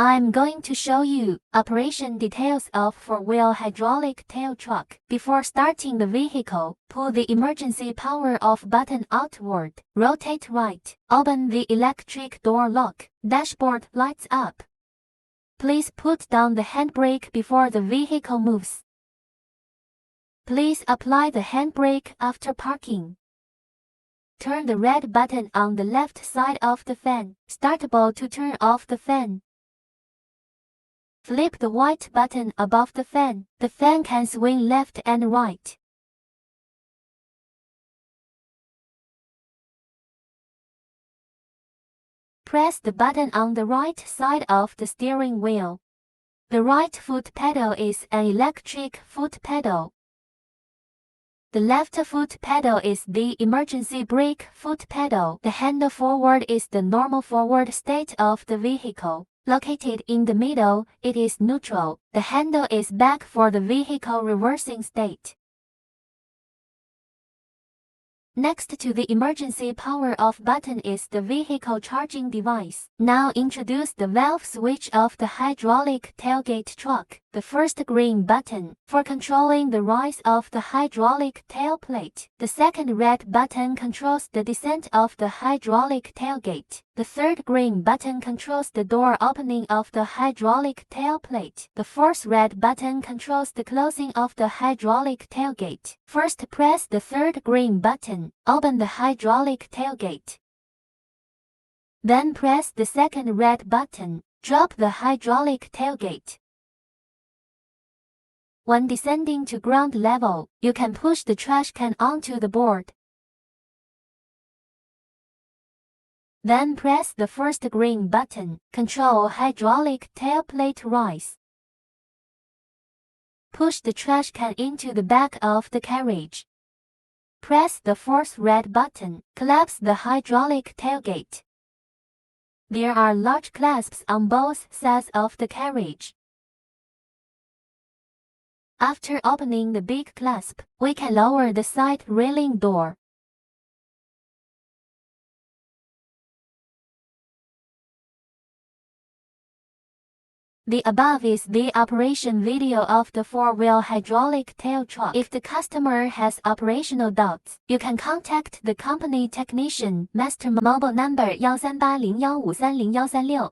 I'm going to show you operation details of four-wheel hydraulic tail truck. Before starting the vehicle, pull the emergency power off button outward, rotate right, open the electric door lock, dashboard lights up. Please put down the handbrake before the vehicle moves. Please apply the handbrake after parking. Turn the red button on the left side of the fan, startable to turn off the fan. Flip the white button above the fan. The fan can swing left and right. Press the button on the right side of the steering wheel. The right foot pedal is an electric foot pedal. The left foot pedal is the emergency brake foot pedal. The handle forward is the normal forward state of the vehicle. Located in the middle, it is neutral. The handle is back for the vehicle reversing state. Next to the emergency power off button is the vehicle charging device. Now introduce the valve switch of the hydraulic tailgate truck. The first green button for controlling the rise of the hydraulic tail plate. The second red button controls the descent of the hydraulic tailgate. The third green button controls the door opening of the hydraulic tail plate. The fourth red button controls the closing of the hydraulic tailgate. First press the third green button. Open the hydraulic tailgate. Then press the second red button. Drop the hydraulic tailgate. When descending to ground level, you can push the trash can onto the board. Then press the first green button. Control hydraulic tail plate rise. Push the trash can into the back of the carriage. Press the fourth red button. Collapse the hydraulic tailgate. There are large clasps on both sides of the carriage. After opening the big clasp, we can lower the side railing door. The above is the operation video of the four-wheel hydraulic tail truck. If the customer has operational doubts, you can contact the company technician. Master mobile number 1380153136.